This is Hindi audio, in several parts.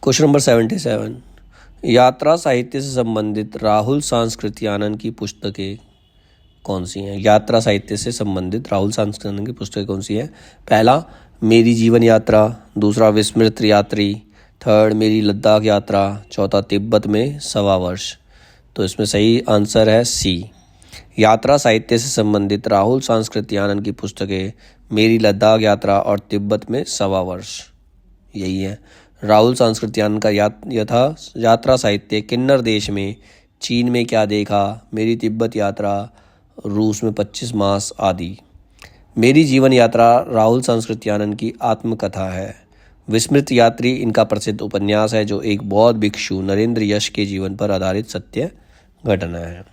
क्वेश्चन नंबर 77, यात्रा साहित्य से संबंधित राहुल सांस्कृत्यानंद की पुस्तकें कौन सी हैं? यात्रा साहित्य से संबंधित राहुल सांस्कृत्यानंद की पुस्तकें कौन सी हैं? पहला मेरी जीवन यात्रा, दूसरा विस्मृत यात्री, थर्ड मेरी लद्दाख यात्रा, चौथा तिब्बत में 1.25 वर्ष। तो इसमें सही आंसर है सी। यात्रा साहित्य से संबंधित राहुल सांस्कृत्यानंद की पुस्तकें मेरी लद्दाख यात्रा और तिब्बत में 1.25 वर्ष, यही है। राहुल सांस्कृत्यानंद का यात्रा साहित्य किन्नर देश में, चीन में क्या देखा, मेरी तिब्बत यात्रा, रूस में 25 मास आदि। मेरी जीवन यात्रा राहुल सांस्कृत्यानंद की आत्मकथा है। विस्मृत यात्री इनका प्रसिद्ध उपन्यास है जो एक बौद्ध भिक्षु नरेंद्र यश के जीवन पर आधारित सत्य घटना है।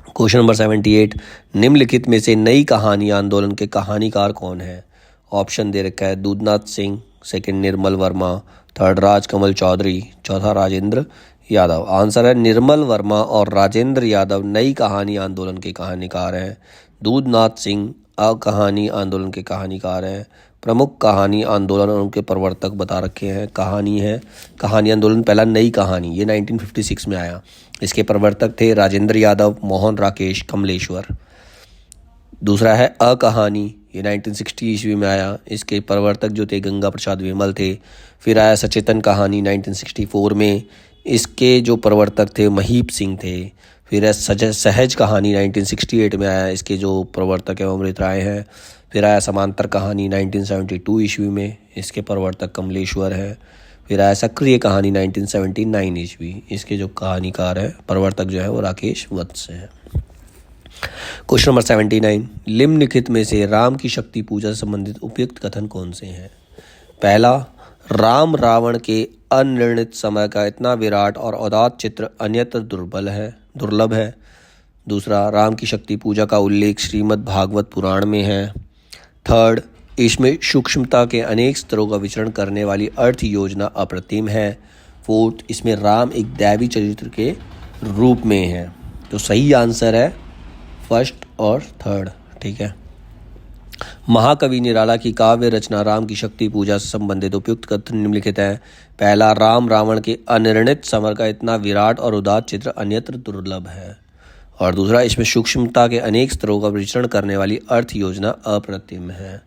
क्वेश्चन नंबर 78, निम्नलिखित में से नई कहानी आंदोलन के कहानीकार कौन है? ऑप्शन दे रखा है दूधनाथ सिंह, सेकंड निर्मल वर्मा, थर्ड राजकमल चौधरी, चौथा राजेंद्र यादव। आंसर है निर्मल वर्मा और राजेंद्र यादव नई कहानी आंदोलन के कहानीकार हैं। दूधनाथ सिंह अकहानी आंदोलन के कहानीकार हैं। प्रमुख कहानी आंदोलन और उनके प्रवर्तक बता रखे हैं। कहानी है कहानी आंदोलन पहला नई कहानी, ये 1956 में आया। इसके प्रवर्तक थे राजेंद्र यादव, मोहन राकेश, कमलेश्वर। दूसरा है अकहानी, ये 1960 ईस्वी में आया। इसके प्रवर्तक जो थे गंगा प्रसाद विमल थे। फिर आया सचेतन कहानी 1964 में, इसके जो प्रवर्तक थे महीप सिंह थे। फिर है सहज कहानी 1968 में आया, इसके जो प्रवर्तक है अमृत राय हैं। फिर आया समांतर कहानी 1972 ईस्वी में, इसके प्रवर्तक कमलेश्वर है। फिर आया सक्रिय कहानी 1979 ईस्वी, इसके जो कहानीकार है प्रवर्तक जो है वो राकेश वत्स है। क्वेश्चन नंबर 79, निम्नलिखित में से राम की शक्ति पूजा से संबंधित उपयुक्त कथन कौन से हैं? पहला, राम रावण के अनिर्णित समय का इतना विराट और उदात्त चित्र अन्यत्र दुर्लभ है। दूसरा, राम की शक्ति पूजा का उल्लेख श्रीमद् भागवत पुराण में है। थर्ड, इसमें सूक्ष्मता के अनेक स्तरों का विचरण करने वाली अर्थ योजना अप्रतिम है। फोर्थ, इसमें राम एक दैवी चरित्र के रूप में है। तो सही आंसर है फर्स्ट और थर्ड, ठीक है। महाकवि निराला की काव्य रचना राम की शक्ति पूजा से संबंधित उपयुक्त कथन निम्नलिखित है। पहला, राम रावण के अनिर्णित समर का इतना विराट और उदात्त चित्र अन्यत्र दुर्लभ है। और दूसरा, इसमें सूक्ष्मता के अनेक स्तरों का विचरण करने वाली अर्थ योजना अप्रतिम है।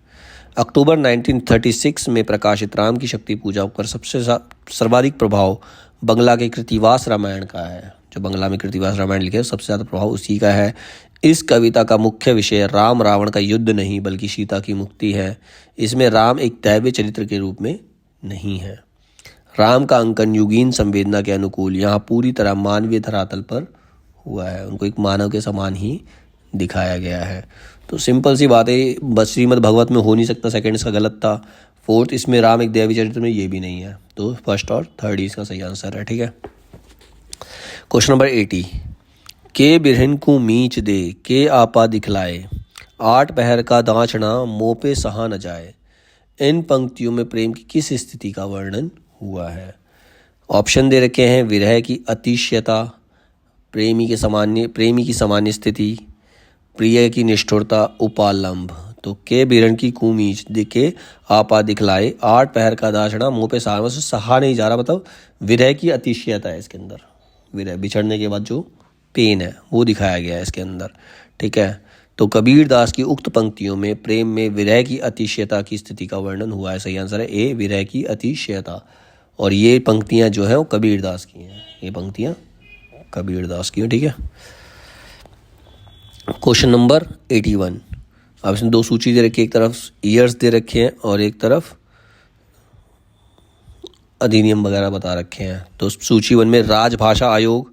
अक्टूबर 1936 में प्रकाशित राम की शक्ति पूजा पर सबसे सर्वाधिक प्रभाव बंगला के कृतिवास रामायण का है। जो बंगला में कृतिवास रामायण लिखे सबसे ज़्यादा प्रभाव उसी का है। इस कविता का मुख्य विषय राम रावण का युद्ध नहीं बल्कि सीता की मुक्ति है। इसमें राम एक दैवीय चरित्र के रूप में नहीं है। राम का अंकन युगीन संवेदना के अनुकूल यहाँ पूरी तरह मानवीय धरातल पर हुआ है। उनको एक मानव के समान ही दिखाया गया है। तो सिंपल सी बात है, बस श्रीमद् भगवत में हो नहीं सकता, सेकंड इसका गलत था। फोर्थ, इसमें राम एक दैवीय चरित्र में, ये भी नहीं है। तो फर्स्ट और थर्ड ही इसका सही आंसर है, ठीक है। क्वेश्चन नंबर 80, के बिरहन को मीच दे के आपा दिखलाए, 8 पहर का दाँचना मोह पे सहा न जाए। इन पंक्तियों में प्रेम की किस स्थिति का वर्णन हुआ है? ऑप्शन दे रखे हैं विरह की अतिशयता, प्रेमी की सामान्य स्थिति, प्रिय की निष्ठुरता, उपालंब। तो के बिरहन की कुमीच दिखे आपा दिखलाए, 8 पहर का दाँचना मुँह पे सहा नहीं जा रहा, मतलब विरह की अतिशयता है इसके अंदर। विरह बिछड़ने के बाद जो पेन है वो दिखाया गया है इसके अंदर, ठीक है। तो कबीर दास की उक्त पंक्तियों में प्रेम में विरह की अतिशयता की स्थिति का वर्णन हुआ है। सही आंसर है ए, विरह की अतिशयता। और ये पंक्तियां जो है वो कबीर दास की हैं, ये पंक्तियां कबीर दास की हैं, ठीक है। क्वेश्चन नंबर 81, अब इसमें 2 सूची दे रखी है, एक तरफ ईयर्स दे रखे हैं और एक तरफ अधिनियम वगैरह बता रखे हैं। तो सूची 1 में राजभाषा आयोग,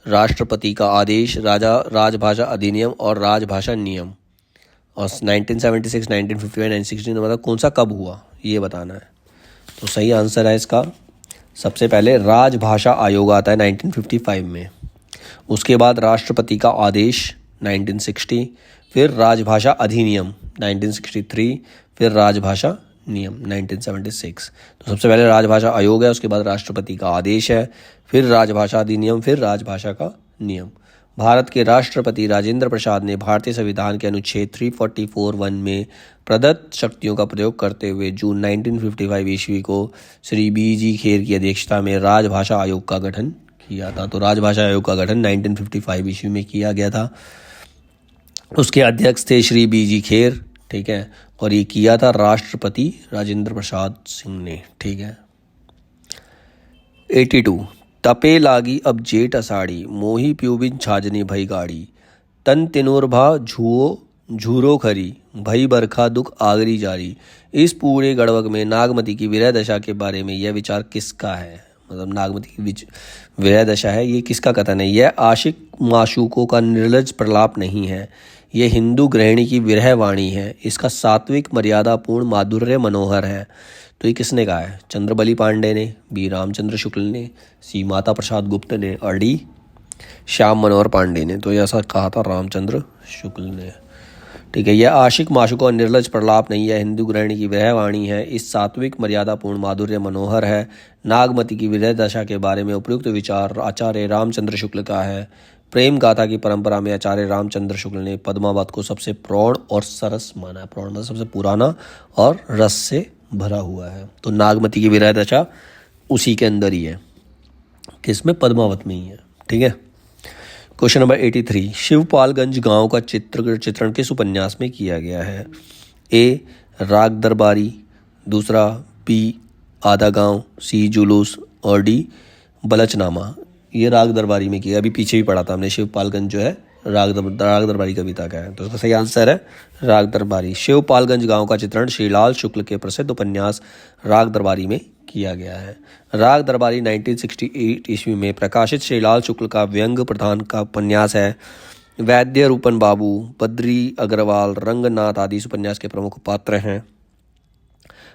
राष्ट्रपति का आदेश, राजभाषा अधिनियम और राजभाषा नियम। और 1976, 1951, 1960 मतलब कौन सा कब हुआ ये बताना है। तो सही आंसर है इसका सबसे पहले राजभाषा आयोग आता है 1955 में। उसके बाद राष्ट्रपति का आदेश 1960, फिर राजभाषा अधिनियम 1963, फिर राजभाषा नियम 1976। तो सबसे पहले राजभाषा आयोग है, उसके बाद राष्ट्रपति का आदेश है, फिर राजभाषा अधिनियम, फिर राजभाषा का नियम। भारत के राष्ट्रपति राजेंद्र प्रसाद ने भारतीय संविधान के अनुच्छेद 344(1) में प्रदत्त शक्तियों का प्रयोग करते हुए जून 1955 ईस्वी को श्री B.G. खेर की अध्यक्षता में राजभाषा आयोग का गठन किया था। तो राजभाषा आयोग का गठन 1955 ईस्वी में किया गया था। उसके अध्यक्ष थे श्री B.G. खेर, ठीक है, और ये किया था राष्ट्रपति राजेंद्र प्रसाद सिंह ने, ठीक है। 82 तपे लागी अब जेठ अषाढ़ी मोही प्यूबिन छाजने भई गाड़ी तन तिनोरभा झूरो खरी भई बरखा दुख आगरी जारी। इस पूरे गढ़वग में नागमती की विरह दशा के बारे में यह विचार किसका है? मतलब नागमती की विरह दशा है, ये किसका कथन है? यह आशिक माशूकों का निर्लज प्रलाप नहीं है, यह हिंदू गृहिणी की विरह वाणी है, इसका सात्विक मर्यादापूर्ण माधुर्य मनोहर है। तो ये किसने कहा है? चंद्रबली पांडे ने, बी रामचंद्र शुक्ल ने, सी माता प्रसाद गुप्त ने, और डी श्याम मनोहर पांडे ने। तो ये ऐसा कहा था रामचंद्र शुक्ल ने, ठीक है। यह आशिक माशूकों का निर्लज प्रलाप नहीं है, हिंदू गृहिणी की विरह वाणी है, इस सात्विक मर्यादापूर्ण माधुर्य मनोहर है। नागमती की विरह दशा के बारे में उपयुक्त विचार आचार्य रामचंद्र शुक्ल का है। प्रेम गाथा की परंपरा में आचार्य रामचंद्र शुक्ल ने पद्मावत को सबसे प्रौढ़ और सरस माना है। प्रौढ़ मतलब सबसे पुराना और रस से भरा हुआ है। तो नागमती की विरह दशा उसी के अंदर ही है, किसमें? पद्मावत में ही है, ठीक है। क्वेश्चन नंबर 83 शिवपालगंज गांव का चित्रण किस उपन्यास में किया गया है? ए राग दरबारी, दूसरा बी आधा गांव, सी जुलूस, और डी बलचनामा। ये राग दरबारी में किया, अभी पीछे भी पढ़ा था हमने। शिवपालगंज जो है राग दरबारी कविता का है, तो इसका सही आंसर है राग दरबारी। शिवपालगंज गांव का चित्रण श्रीलाल शुक्ल के प्रसिद्ध उपन्यास राग दरबारी में किया गया है। राग दरबारी 1968 ईस्वी में प्रकाशित श्रीलाल शुक्ल का व्यंग प्रधान का उपन्यास है। वैद्य रूपन बाबू, बद्री अग्रवाल, रंगनाथ आदि इस उपन्यास के प्रमुख पात्र हैं।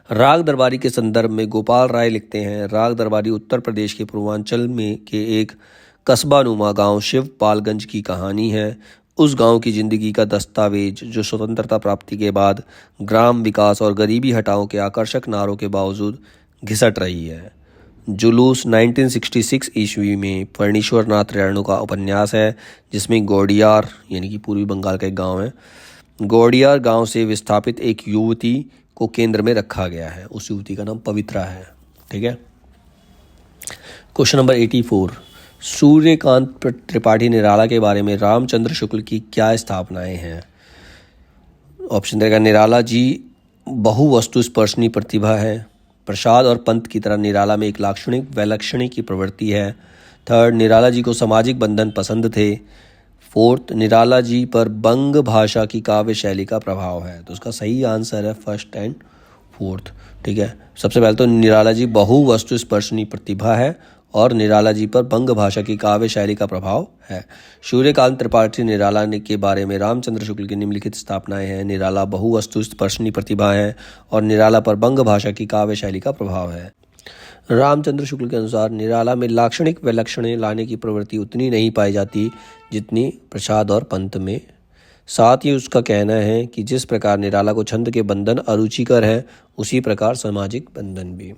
राग दरबारी के संदर्भ में गोपाल राय लिखते हैं, राग दरबारी उत्तर प्रदेश के पूर्वांचल में के एक कस्बा नुमा गाँव शिवपालगंज की कहानी है। उस गांव की जिंदगी का दस्तावेज जो स्वतंत्रता प्राप्ति के बाद ग्राम विकास और गरीबी हटाओ के आकर्षक नारों के बावजूद घिसट रही है। जुलूस 1966 ईस्वी में फणीश्वर नाथ रेणु का उपन्यास है, जिसमें गौड़ियार यानी कि पूर्वी बंगाल का एक गांव है, गौड़ियार गांव से विस्थापित एक युवती को केंद्र में रखा गया है। उस युवती का नाम पवित्रा है, ठीक है। क्वेश्चन नंबर 84 सूर्यकांत त्रिपाठी निराला के बारे में रामचंद्र शुक्ल की क्या स्थापनाएं हैं? ऑप्शन देगा, निराला जी बहुवस्तु स्पर्शनी प्रतिभा है। प्रसाद और पंत की तरह निराला में एक लाक्षणिक वैलक्षणी की प्रवृत्ति है। थर्ड, निराला जी को सामाजिक बंधन पसंद थे। फोर्थ, निराला जी पर बंग भाषा की काव्य शैली का प्रभाव है। तो उसका सही आंसर है फर्स्ट एंड फोर्थ, ठीक है। सबसे पहले तो निराला जी बहुवस्तु स्पर्शनी प्रतिभा है और निराला जी पर बंग भाषा की काव्य शैली का प्रभाव है। सूर्यकांत त्रिपाठी निराला के बारे में रामचंद्र शुक्ल की निम्नलिखित स्थापनाएं हैं। निराला बहुवस्तु स्पर्शनी प्रतिभा है और निराला पर बंग भाषा की काव्य शैली का प्रभाव है। रामचंद्र शुक्ल के अनुसार निराला में लाक्षणिक विलक्षण लाने की प्रवृत्ति उतनी नहीं पाई जाती जितनी प्रसाद और पंत में। साथ ही उसका कहना है कि जिस प्रकार निराला को छंद के बंधन अरुचिकर है, उसी प्रकार सामाजिक बंधन भी।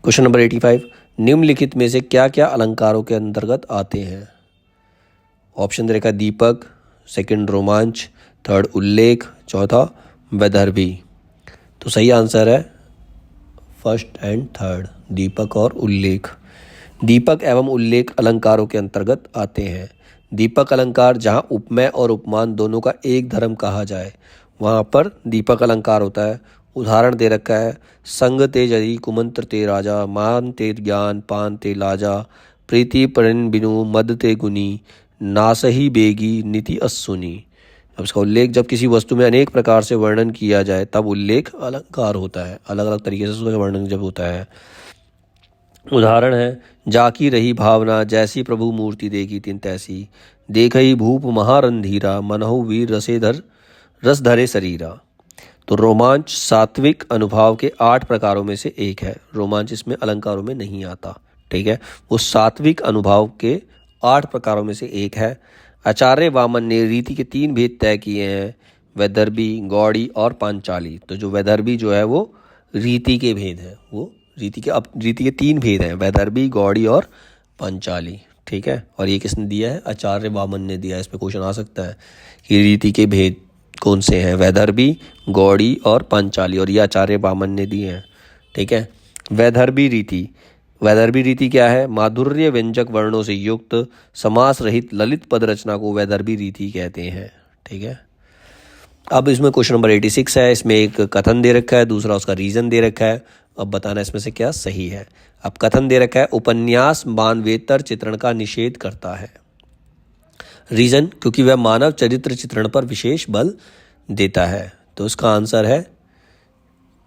क्वेश्चन नंबर 85 निम्नलिखित में से क्या क्या अलंकारों के अंतर्गत आते हैं? ऑप्शन देखा, दीपक, सेकंड रोमांच, थर्ड उल्लेख, चौथा वैदर्भी। तो सही आंसर है फर्स्ट एंड थर्ड, दीपक और उल्लेख। दीपक एवं उल्लेख अलंकारों के अंतर्गत आते हैं। दीपक अलंकार जहाँ उपमेय और उपमान दोनों का एक धर्म कहा जाए, वहाँ पर दीपक अलंकार होता है। उदाहरण दे रखा है, संग ते जरी कुमंत्र ते राजा, मान ते ज्ञान पान ते लाजा, प्रीति परिण बिनु मद ते गुनी, नासही बेगी नीति असुनी। अब इसका उल्लेख जब किसी वस्तु में अनेक प्रकार से वर्णन किया जाए तब उल्लेख अलंकार होता है। अलग अलग तरीके से उसका वर्णन जब होता है। उदाहरण है, जाकी रही भावना जैसी प्रभु मूर्ति देखी तिन तैसी, देखई भूप महारंधीरा, मनहु वीर रसेधर रस धरे शरीरा। तो रोमांच सात्विक अनुभाव के 8 प्रकारों में से एक है। रोमांच इसमें अलंकारों में नहीं आता, ठीक है। वो सात्विक अनुभाव के 8 प्रकारों में से एक है। आचार्य वामन ने रीति के 3 भेद तय किए हैं, वैदर्भी, गौड़ी और पांचाली। तो जो वैदर्भी जो है वो रीति के भेद हैं, वो रीति के 3 भेद हैं, वैदर्भी, गौड़ी और पांचाली, ठीक है। और ये किसने दिया है? आचार्य वामन ने दिया है। इस पे क्वेश्चन आ सकता है कि रीति के भेद कौन से हैं? वैदर्भी, गौड़ी और पांचाली, और ये आचार्य वामन ने दिए हैं। ठीक है। वैदर्भी रीति, वैदर्भी रीति क्या है? माधुर्य व्यंजक वर्णों से युक्त समास रहित ललित पद रचना को वैदर्भी रीति कहते हैं। ठीक है। अब इसमें क्वेश्चन नंबर 86 है। इसमें एक कथन दे रखा है, दूसरा उसका रीजन दे रखा है। अब बताना इसमें से क्या सही है। अब कथन दे रखा है, उपन्यास मानवेतर चित्रण का निषेध करता है। रीजन, क्योंकि वह मानव चरित्र चित्रण पर विशेष बल देता है। तो इसका आंसर है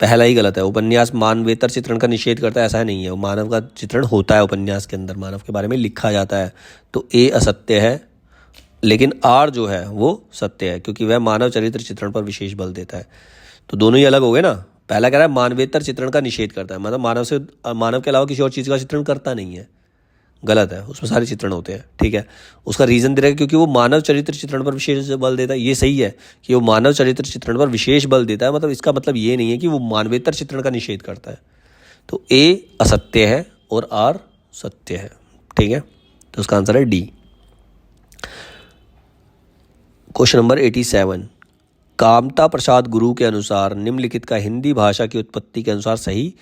पहला ही गलत है। उपन्यास मानवेतर चित्रण का निषेध करता है, ऐसा नहीं है। मानव का चित्रण होता है उपन्यास के अंदर, मानव के बारे में लिखा जाता है। तो ए असत्य है, लेकिन आर जो है वो सत्य है, क्योंकि वह मानव चरित्र चित्रण पर विशेष बल देता है। तो दोनों ही अलग हो गए ना। पहला कह रहा है मानवेतर चित्रण का निषेध करता है, मतलब मानव के अलावा किसी और चीज़ का चित्रण करता नहीं है। गलत है, उसमें सारे चित्रण होते हैं। ठीक है। उसका रीजन दे रहा है क्योंकि वो मानव चरित्र चित्रण पर विशेष बल देता है। ये सही है कि वो मानव चरित्र चित्रण पर विशेष बल देता है, मतलब इसका मतलब ये नहीं है कि वो मानवेतर चित्रण का निषेध करता है। तो ए असत्य है और आर सत्य है। ठीक है। तो उसका आंसर है D. Question number 87, Kamta Prasad गुरु के अनुसार निम्नलिखित का हिंदी भाषा की उत्पत्ति के अनुसार सही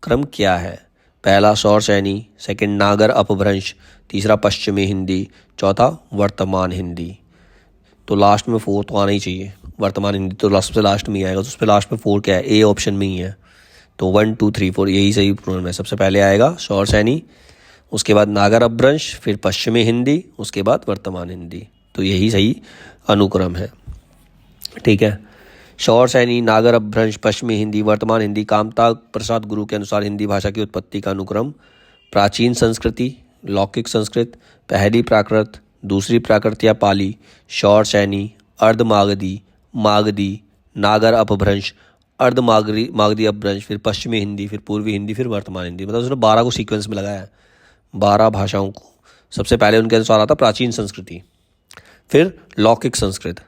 क्रम क्या है? पहला सौरसैनी, सेकंड नागर अपभ्रंश, तीसरा पश्चिमी हिंदी, चौथा वर्तमान हिंदी। तो लास्ट में 4 तो आना ही चाहिए। वर्तमान हिंदी तो सबसे लास्ट में ही आएगा, तो उस पर लास्ट में 4 क्या है? ए ऑप्शन में ही है। तो 1 2 3 4 यही सही प्रोनाउन है। सबसे पहले आएगा सौरसैनी, उसके बाद नागर अपभ्रंश, फिर पश्चिमी हिंदी, उसके बाद वर्तमान हिंदी। तो यही सही अनुक्रम है। ठीक है। सौरसैनी, नागर अपभ्रंश, पश्चिमी हिंदी, वर्तमान हिंदी, कामता प्रसाद गुरु के अनुसार हिंदी भाषा की उत्पत्ति का अनुक्रम: प्राचीन संस्कृति, लौकिक संस्कृत, पहली प्राकृत, दूसरी प्राकृत या पाली, सौरसैनी, अर्धमागधी, मागधी, नागर अपभ्रंश, मागधी अपभ्रंश, फिर पश्चिमी हिंदी, फिर पूर्वी हिंदी, फिर वर्तमान हिंदी। मतलब उसने 12 को सीक्वेंस में लगाया है, 12 भाषाओं को। सबसे पहले उनके अनुसार आता प्राचीन संस्कृति, फिर लौकिक संस्कृत,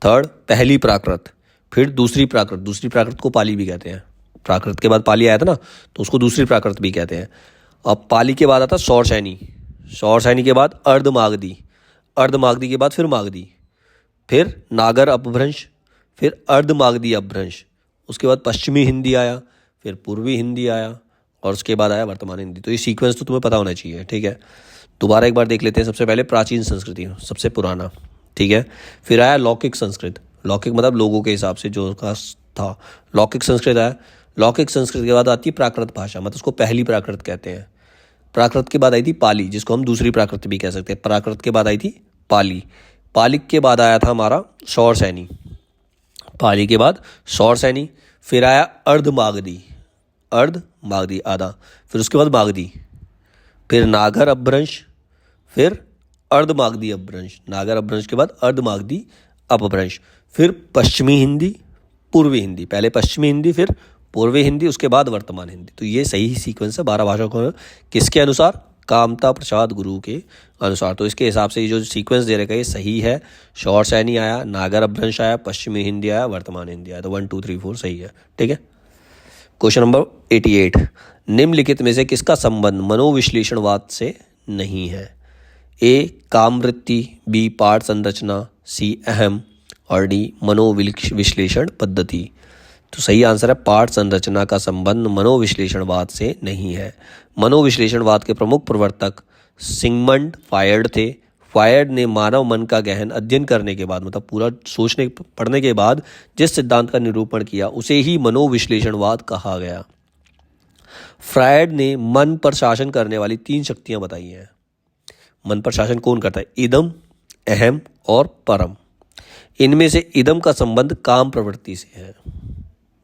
थर्ड पहली प्राकृत, फिर दूसरी प्राकृत। दूसरी प्राकृत को पाली भी कहते हैं। प्राकृत के बाद पाली आया था ना, तो उसको दूसरी प्राकृत भी कहते हैं। अब पाली के बाद आता सौरसैनी, सौरसैनी के बाद अर्धमागधी, अर्धमागधी के बाद फिर मागधी, फिर नागर अपभ्रंश, फिर अर्धमागधी अपभ्रंश, उसके बाद पश्चिमी हिंदी आया, फिर पूर्वी हिंदी आया, और उसके बाद आया वर्तमान हिंदी। तो ये सीक्वेंस तो तुम्हें पता होना चाहिए। ठीक है। दोबारा एक बार देख लेते हैं। सबसे पहले प्राचीन संस्कृति, सबसे पुराना। ठीक है। फिर आया लौकिक संस्कृत, लौकिक मतलब लोगों के हिसाब से जो का था, लौकिक संस्कृत आया। लौकिक संस्कृत के बाद आती है प्राकृत भाषा, मतलब उसको पहली प्राकृत कहते हैं। प्राकृत के बाद आई थी पाली, जिसको हम दूसरी प्राकृत भी कह सकते हैं। प्राकृत के बाद आई थी पाली, पाली के बाद आया था हमारा सौरसैनी, पाली के बाद सौरसैनी, फिर आया अर्धमागधी, अर्धमागधी आधा, फिर उसके बाद मागधी, फिर नागर अपभ्रंश, फिर अर्धमागधी अपभ्रंश, नागर अपभ्रंश के बाद अर्धमागधी अपभ्रंश, फिर पश्चिमी हिंदी, पूर्वी हिंदी। पहले पश्चिमी हिंदी, फिर पूर्वी हिंदी, उसके बाद वर्तमान हिंदी। तो ये सही सीक्वेंस है 12 भाषाओं को। किसके अनुसार? कामता प्रसाद गुरु के अनुसार। तो इसके हिसाब से ये जो सीक्वेंस दे रखा है ये सही है। सौरसैनी आया, नागर अपभ्रंश आया, पश्चिमी हिंदी आया, वर्तमान हिंदी आया। तो 1 2 3 4 सही है। ठीक है। क्वेश्चन नंबर 88, निम्नलिखित में से किसका संबंध मनोविश्लेषणवाद से नहीं है? ए कामवृत्ति, बी पाठ संरचना, सी अहम, और डी मनोविश्लेषण पद्धति। तो सही आंसर है पाठ संरचना का संबंध मनोविश्लेषणवाद से नहीं है। मनोविश्लेषणवाद के प्रमुख प्रवर्तक सिगमंड फ्रायड थे। फ्रायड ने मानव मन का गहन अध्ययन करने के बाद, मतलब पूरा सोचने पढ़ने के बाद जिस सिद्धांत का निरूपण किया उसे ही मनोविश्लेषणवाद कहा गया। फ्रायड ने मन पर शासन करने वाली 3 शक्तियां बताई हैं। मन पर शासन कौन करता है? इदम, अहम और परम। इनमें से इदम का संबंध काम प्रवृत्ति से है।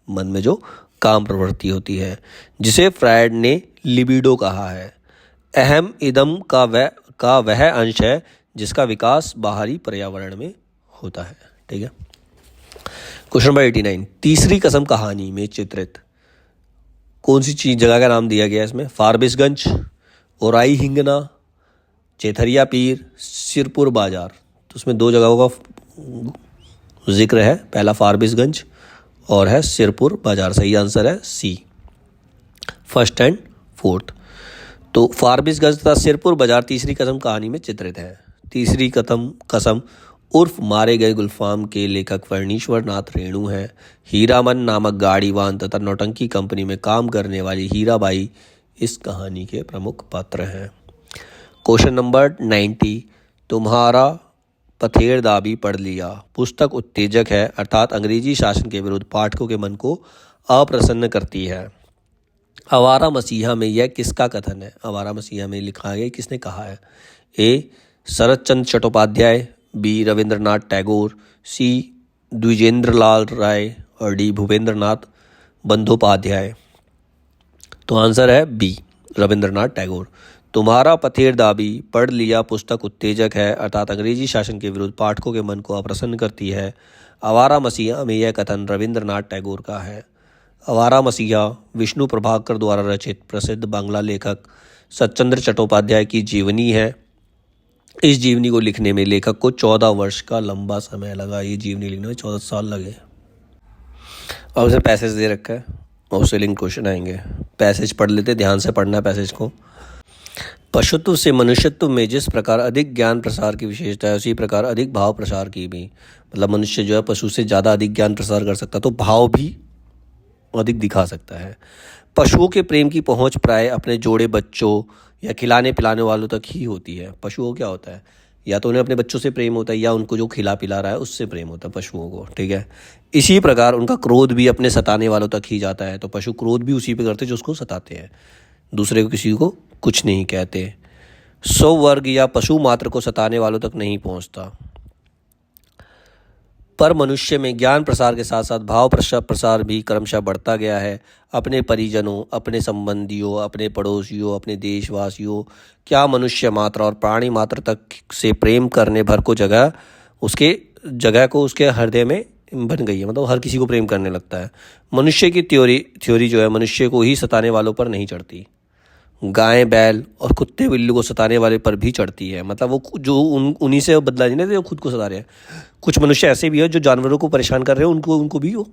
मन में जो काम प्रवृत्ति होती है, जिसे फ्रायड ने लिबिडो कहा है। अहम इदम का वह अंश है जिसका विकास बाहरी पर्यावरण में होता है। ठीक है। क्वेश्चन नंबर 89, तीसरी कसम कहानी में चित्रित कौन सी चीज जगह का नाम दिया गया है इसमें? फारबिसगंज, ओराई हिंगना, चेथरिया पीर, सिरपुर बाजार। तो उसमें 2 जगहों का जिक्र है, पहला फारबिसगंज और है सिरपुर बाजार। सही आंसर है सी, फर्स्ट एंड फोर्थ। तो फारबिसगंज तथा सिरपुर बाजार तीसरी कसम कहानी में चित्रित है। तीसरी कसम उर्फ मारे गए गुलफाम के लेखक फणीश्वर नाथ रेणु हैं। हीरामन नामक गाड़ी वाहन तथा नौटंकी कंपनी में काम करने वाली हीराबाई इस कहानी के प्रमुख पात्र हैं। क्वेश्चन नंबर 90, तुम्हारा पथेरदाबी पढ़ लिया पुस्तक उत्तेजक है, अर्थात अंग्रेजी शासन के विरुद्ध पाठकों के मन को अप्रसन्न करती है। आवारा मसीहा में यह किसका कथन है? आवारा मसीहा में लिखा है किसने कहा है? ए. शरत चंद्र चट्टोपाध्याय, बी. रविंद्रनाथ टैगोर, सी. द्विजेंद्रलाल राय और डी. भूपेंद्रनाथ बंदोपाध्याय। तो आंसर है बी, रविंद्रनाथ टैगोर। तुम्हारा पथेरदाबी पढ़ लिया पुस्तक उत्तेजक है, अर्थात अंग्रेजी शासन के विरुद्ध पाठकों के मन को अप्रसन्न करती है। आवारा मसीहा में यह कथन रविंद्रनाथ टैगोर का है। आवारा मसीहा विष्णु प्रभाकर द्वारा रचित प्रसिद्ध बांग्ला लेखक सतचंद्र चट्टोपाध्याय की जीवनी है। इस जीवनी को लिखने में लेखक को 14 वर्ष का लंबा समय लगा। ये जीवनी लिखने में 14 साल लगे। और उसे पैसेज दे रखा है और उससे लिंक क्वेश्चन आएंगे। पैसेज पढ़ लेते, ध्यान से पढ़ना पैसेज को। पशुत्व से मनुष्यत्व में जिस प्रकार अधिक ज्ञान प्रसार की विशेषता है, उसी प्रकार अधिक भाव प्रसार की भी। मतलब मनुष्य जो है पशु से ज़्यादा अधिक ज्ञान प्रसार कर सकता है, तो भाव भी अधिक दिखा सकता है। पशुओं के प्रेम की पहुंच प्राय अपने जोड़े बच्चों या खिलाने पिलाने वालों तक ही होती है। पशुओं क्या होता है, या तो उन्हें अपने बच्चों से प्रेम होता है या उनको जो खिला पिला रहा है उससे प्रेम होता है पशुओं को, ठीक है। इसी प्रकार उनका क्रोध भी अपने सताने वालों तक ही जाता है। तो पशु क्रोध भी उसी पे करते हैं जो उसको सताते हैं, दूसरे को किसी को कुछ नहीं कहते। स्ववर्ग या पशु मात्र को सताने वालों तक नहीं पहुंचता। पर मनुष्य में ज्ञान प्रसार के साथ साथ भाव प्रसार भी क्रमशः बढ़ता गया है। अपने परिजनों, अपने संबंधियों, अपने पड़ोसियों, अपने देशवासियों, क्या मनुष्य मात्र और प्राणी मात्र तक से प्रेम करने भर को जगह को उसके हृदय में बन गई है। मतलब हर किसी को प्रेम करने लगता है। मनुष्य की थ्योरी जो है मनुष्य को ही सताने वालों पर नहीं चढ़ती, गाय बैल और कुत्ते बिल्ली को सताने वाले पर भी चढ़ती है। मतलब वो जो उन्हीं से बदला नहीं लेते, वो खुद को सता रहे हैं। कुछ मनुष्य ऐसे भी है जो जानवरों को परेशान कर रहे हैं, उनको भी वो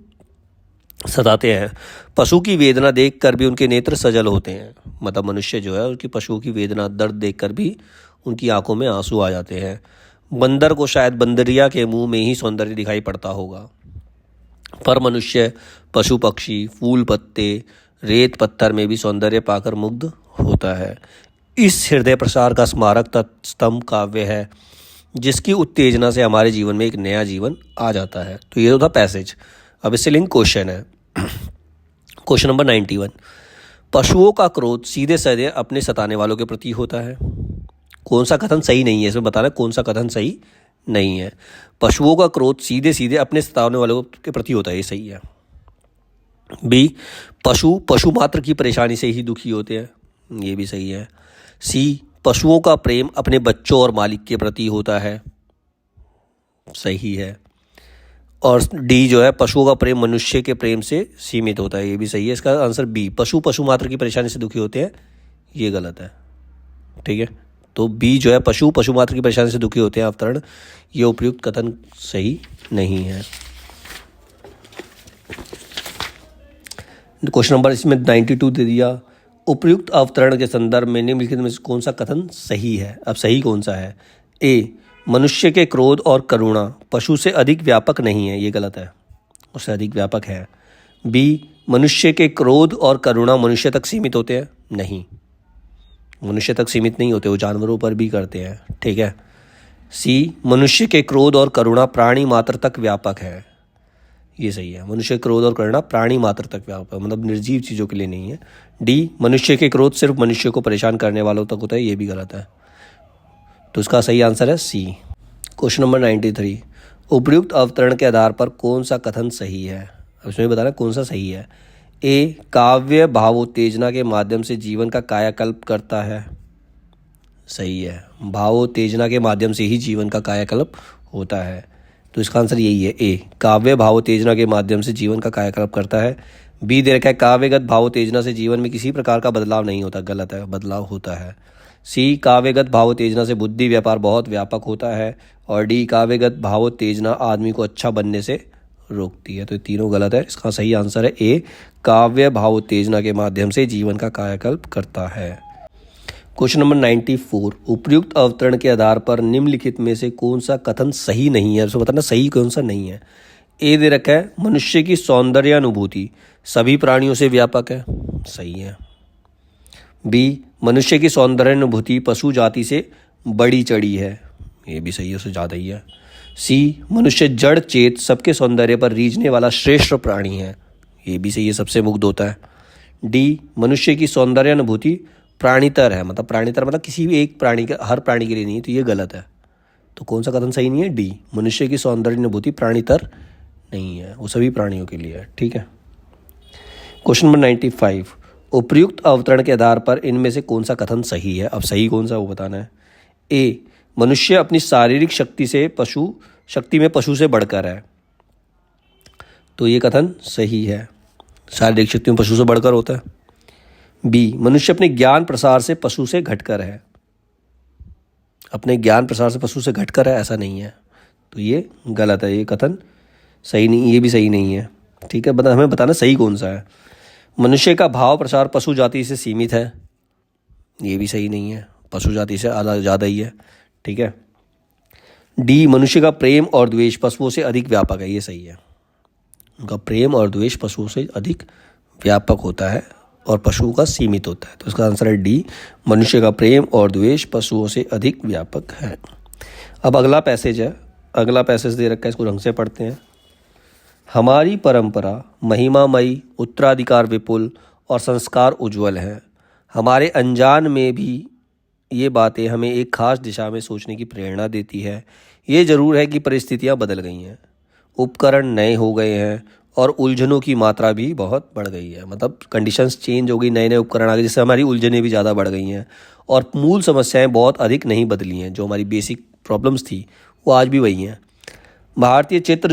सताते हैं। पशु की वेदना देखकर भी उनके नेत्र सजल होते हैं। मतलब मनुष्य जो है उनकी पशुओं की वेदना दर्द देखकर भी उनकी आंखों में आंसू आ जाते हैं। बंदर को शायद बंदरिया के मुंह में ही सौंदर्य दिखाई पड़ता होगा, पर मनुष्य पशु पक्षी, फूल पत्ते, रेत पत्थर में भी सौंदर्य पाकर मुग्ध होता है। इस हृदय प्रसार का स्मारक स्तंभ काव्य है, जिसकी उत्तेजना से हमारे जीवन में एक नया जीवन आ जाता है। तो ये तो था पैसेज। अब इससे लिंक क्वेश्चन है। क्वेश्चन नंबर 91, पशुओं का क्रोध सीधे साधे अपने सताने वालों के प्रति होता है। कौन सा कथन सही नहीं है, इसमें बताना कौन सा कथन सही नहीं है। पशुओं का क्रोध सीधे सीधे अपने सताने वालों के प्रति होता है, ये सही है। बी, पशु मात्र की परेशानी से ही दुखी होते हैं, ये भी सही है। सी, पशुओं का प्रेम अपने बच्चों और मालिक के प्रति होता है, सही है। और डी जो है, पशुओं का प्रेम मनुष्य के प्रेम से सीमित होता है, ये भी सही है। इसका आंसर बी, पशु मात्र की परेशानी से दुखी होते हैं, ये गलत है, ठीक है। तो बी जो है, पशु मात्र की परेशानी से दुखी होते हैं अवतरण, ये उपयुक्त कथन सही नहीं है। क्वेश्चन नंबर इसमें 92 दे दिया। उपयुक्त अवतरण के संदर्भ में निम्नलिखित में कौन सा कथन सही है? अब सही कौन सा है? ए, मनुष्य के क्रोध और करुणा पशु से अधिक व्यापक नहीं है, ये गलत है, उससे अधिक व्यापक है। बी, मनुष्य के क्रोध और करुणा मनुष्य तक सीमित होते हैं, नहीं, मनुष्य तक सीमित नहीं होते, वो जानवरों पर भी करते हैं, ठीक है। सी, मनुष्य के क्रोध और करुणा प्राणी मात्र तक व्यापक है, ये सही है। मनुष्य क्रोध और करुणा प्राणी मात्र तक व्यापक, मतलब निर्जीव चीज़ों के लिए नहीं है। डी, मनुष्य के क्रोध सिर्फ मनुष्य को परेशान करने वालों तक होता है, ये भी गलत है। तो इसका सही आंसर है सी। क्वेश्चन नंबर 93, उपयुक्त अवतरण के आधार पर कौन सा कथन सही है? अब इसमें बताना कौन सा सही है। ए, काव्य भावोत्तेजना के माध्यम से जीवन का कायाकल्प करता है, सही है। भावोत्तेजना के माध्यम से ही जीवन का कायाकल्प होता है, तो इसका आंसर यही है, ए, काव्य भावोत्तेजना के माध्यम से जीवन का कायाकल्प करता है। बी दे रखा है, काव्यगत भावोत्तेजना से जीवन में किसी प्रकार का बदलाव नहीं होता, गलत है, बदलाव होता है। सी, काव्यगत भावोत्तेजना से बुद्धि व्यापार बहुत व्यापक होता है। और डी, काव्यगत भावोत्तेजना आदमी को अच्छा बनने से रोकती है। तो ये तीनों गलत है, इसका सही आंसर है ए, काव्य भावोत्तेजना के माध्यम से जीवन का कायाकल्प करता है। क्वेश्चन नंबर 94, उपयुक्त अवतरण के आधार पर निम्नलिखित में से कौन सा कथन सही नहीं है, उसको बताना सही कौन सा नहीं है। ए दे रखा है मनुष्य की सौंदर्यानुभूति सभी प्राणियों से व्यापक है, सही है। बी, मनुष्य की सौंदर्यानुभूति पशु जाति से बड़ी चढ़ी है, ये भी सही है, उससे ज़्यादा ही है। सी, मनुष्य जड़ चेत सबके सौंदर्य पर रीझने वाला श्रेष्ठ प्राणी है, ये भी सही है, सबसे मुग्ध होता है। डी, मनुष्य की सौंदर्यानुभूति प्राणितर है, मतलब प्राणितर मतलब किसी भी एक प्राणी के, हर प्राणी के लिए नहीं है, तो ये गलत है। तो कौन सा कथन सही नहीं है? डी, मनुष्य की सौंदर्यानुभूति प्राणितर नहीं है, वो सभी प्राणियों के लिए है। ठीक है। क्वेश्चन नंबर 95, उपयुक्त अवतरण के आधार पर इनमें से कौन सा कथन सही है। अब सही कौन सा वो बताना है। ए, मनुष्य अपनी शारीरिक शक्ति में पशु से बढ़कर है, तो ये कथन सही है, शारीरिक शक्ति में पशु से बढ़कर होता है। बी, मनुष्य अपने ज्ञान प्रसार से पशु से घटकर है, अपने ज्ञान प्रसार से पशु से घटकर है, ऐसा नहीं है, तो ये गलत है, ये कथन सही नहीं, ये भी सही नहीं है। ठीक है, हमें बताना सही कौन सा है। मनुष्य का भाव प्रसार पशु जाति से सीमित है, ये भी सही नहीं है, पशु जाति से ज़्यादा ही है। ठीक है। डी, मनुष्य का प्रेम और द्वेष पशुओं से अधिक व्यापक है, ये सही है, उनका प्रेम और द्वेष पशुओं से अधिक व्यापक होता है और पशुओं का सीमित होता है, तो इसका आंसर है डी, मनुष्य का प्रेम और द्वेष पशुओं से अधिक व्यापक है। अब अगला पैसेज है, अगला पैसेज दे रखा है, इसको ढंग से पढ़ते हैं। हमारी परंपरा महिमामयी, उत्तराधिकार विपुल और संस्कार उज्ज्वल है। हमारे अनजान में भी ये बातें हमें एक खास दिशा में सोचने की प्रेरणा देती है। ये ज़रूर है कि परिस्थितियाँ बदल गई हैं, उपकरण नए हो गए हैं और उलझनों की मात्रा भी बहुत बढ़ गई है, मतलब कंडीशंस चेंज हो गई, नए नए उपकरण आ गए, जिससे हमारी उलझनें भी ज़्यादा बढ़ गई हैं और मूल समस्याएं बहुत अधिक नहीं बदली हैं। जो हमारी बेसिक प्रॉब्लम्स थी वो आज भी वही हैं। भारतीय चित्त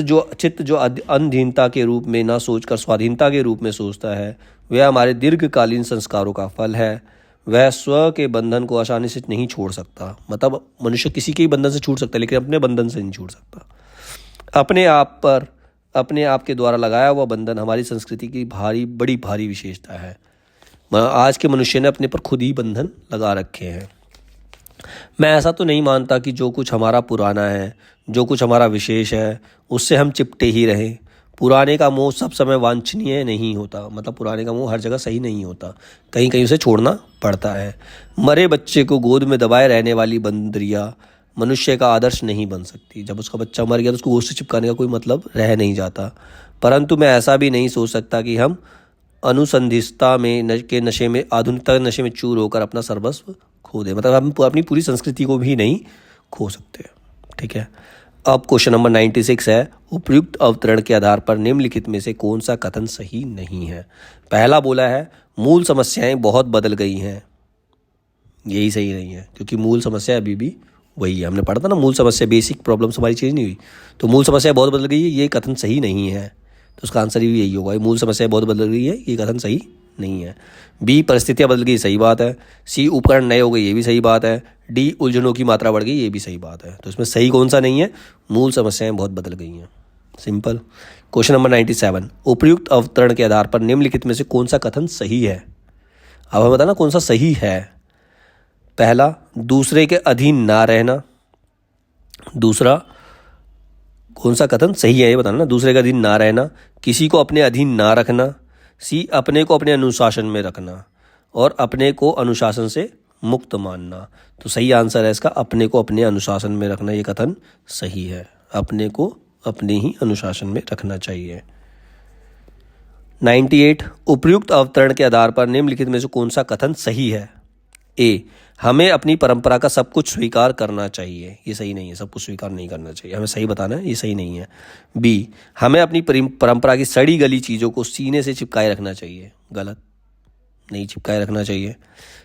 जो अधीनता के रूप में ना सोचकर स्वाधीनता के रूप में सोचता है, वह हमारे दीर्घकालीन संस्कारों का फल है। वह स्व के बंधन को आसानी से नहीं छोड़ सकता, मतलब मनुष्य किसी के भी बंधन से छूट सकता है लेकिन अपने बंधन से नहीं छूट सकता। अपने आप के द्वारा लगाया हुआ बंधन हमारी संस्कृति की बड़ी भारी विशेषता है। आज के मनुष्य ने अपने पर खुद ही बंधन लगा रखे हैं। मैं ऐसा तो नहीं मानता कि जो कुछ हमारा पुराना है, जो कुछ हमारा विशेष है, उससे हम चिपटे ही रहें। पुराने का मोह सब समय वांछनीय नहीं होता, मतलब पुराने का मोह हर जगह सही नहीं होता, कहीं कहीं उसे छोड़ना पड़ता है। मरे बच्चे को गोद में दबाए रहने वाली बंदरिया मनुष्य का आदर्श नहीं बन सकती। जब उसका बच्चा मर गया तो उसको गोद से चिपकाने का कोई मतलब रह नहीं जाता। परंतु मैं ऐसा भी नहीं सोच सकता कि हम अनुसंधित्सता के नशे में, आधुनिकता के नशे में चूर होकर अपना सर्वस्व खो दें, मतलब हम अपनी पूरी संस्कृति को भी नहीं खो सकते। ठीक है। अब क्वेश्चन नंबर 96 है, उपयुक्त अवतरण के आधार पर निम्नलिखित में से कौन सा कथन सही नहीं है। पहला बोला है मूल समस्याएं बहुत बदल गई हैं, यही सही नहीं है, क्योंकि मूल समस्या अभी भी वही है। हमने पढ़ा था ना, मूल समस्या, बेसिक प्रॉब्लम्स हमारी चेंज नहीं हुई, तो मूल समस्या बहुत बदल गई है, ये कथन सही नहीं है, तो उसका आंसर भी यही होगा, मूल समस्या बहुत बदल गई है, ये कथन सही नहीं है। बी, परिस्थितियाँ बदल गई, सही बात है। सी, उपकरण नए हो गए, ये भी सही बात है। डी, उलझनों की मात्रा बढ़ गई, ये भी सही बात है। तो इसमें सही कौन सा नहीं है? मूल समस्याएं बहुत बदल गई हैं, सिंपल। क्वेश्चन नंबर 97, उपयुक्त अवतरण के आधार पर निम्नलिखित में से कौन सा कथन सही है। अब हमें बताना कौन सा सही है। पहला, दूसरे के अधीन ना रहना। दूसरा, कौन सा कथन सही है ये बताना ना। दूसरे के अधीन ना रहना, किसी को अपने अधीन ना रखना। सी, अपने को अपने अनुशासन में रखना, और अपने को अनुशासन से मुक्त मानना। तो सही आंसर है इसका, अपने को अपने अनुशासन में रखना, ये कथन सही है। अपने को अपने ही अनुशासन में रखना चाहिए। 98, उपयुक्त अवतरण के आधार पर निम्नलिखित में से कौन सा कथन सही है। ए, हमें अपनी परंपरा का सब कुछ स्वीकार करना चाहिए, ये सही नहीं है, सब कुछ स्वीकार नहीं करना चाहिए, हमें सही बताना है, ये सही नहीं है। बी, हमें अपनी परंपरा की सड़ी गली चीज़ों को सीने से चिपकाए रखना चाहिए, गलत, नहीं चिपकाए रखना चाहिए।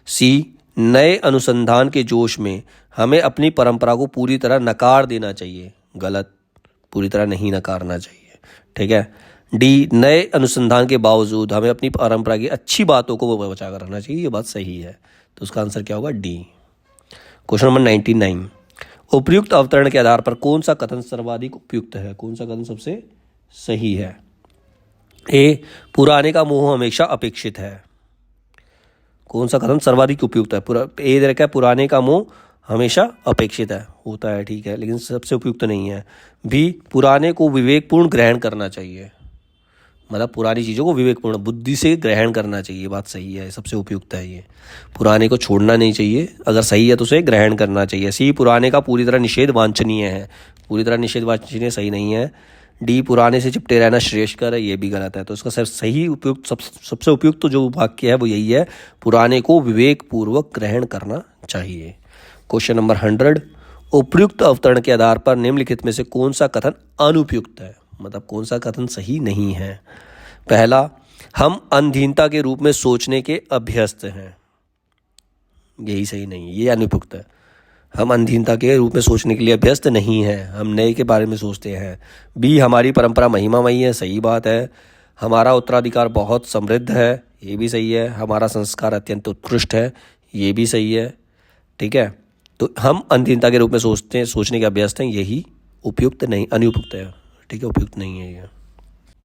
सी, नए अनुसंधान के जोश में हमें अपनी परंपरा को पूरी तरह नकार देना चाहिए, गलत, पूरी तरह नहीं नकारना चाहिए। ठीक है। डी, नए अनुसंधान के बावजूद हमें अपनी परंपरा की अच्छी बातों को बचा कर रखना चाहिए, ये बात सही है। तो उसका आंसर क्या होगा? डी। क्वेश्चन नंबर 99, उपयुक्त अवतरण के आधार पर कौन सा कथन सर्वाधिक उपयुक्त है, कौन सा कथन सबसे सही है। ए, पुराने का मोह हमेशा अपेक्षित है। कौन सा कथन सर्वाधिक उपयुक्त है? ए दे रखा है पुराने का मोह हमेशा अपेक्षित है, होता है, ठीक है, लेकिन सबसे उपयुक्त नहीं है। बी, पुराने को विवेकपूर्ण ग्रहण करना चाहिए, मतलब पुरानी चीज़ों को विवेकपूर्ण बुद्धि से ग्रहण करना चाहिए, बात सही है, सबसे उपयुक्त है ये। पुराने को छोड़ना नहीं चाहिए, अगर सही है तो उसे ग्रहण करना चाहिए। सी, पुराने का पूरी तरह निषेध वांछनीय है, पूरी तरह निषेध वांछनीय सही नहीं है। डी, पुराने से चिपटे रहना श्रेयस्कर है, ये भी गलत है। तो इसका सिर्फ सही उपयुक्त सबसे उपयुक्त तो जो वाक्य है वो यही है, पुराने को विवेकपूर्वक ग्रहण करना चाहिए। क्वेश्चन नंबर 100, उपयुक्त अवतरण के आधार पर निम्नलिखित में से कौन सा कथन अनुपयुक्त है, मतलब कौन सा कथन सही नहीं है? पहला, हम अंधीनता के रूप में सोचने के अभ्यस्त हैं, यही सही नहीं है, ये अनुपयुक्त है। हम अंधीनता के रूप में सोचने के लिए अभ्यस्त नहीं हैं, हम नए के बारे में सोचते हैं। बी, हमारी परंपरा महिमामयी है, सही बात है। हमारा उत्तराधिकार बहुत समृद्ध है, ये भी सही है। हमारा संस्कार अत्यंत उत्कृष्ट है, ये भी सही है, ठीक है। तो हम अंधीनता के रूप में सोचने के अभ्यस्त हैं, यही उपयुक्त नहीं, अनुपयुक्त है, ठीक है, उपयुक्त नहीं है ये।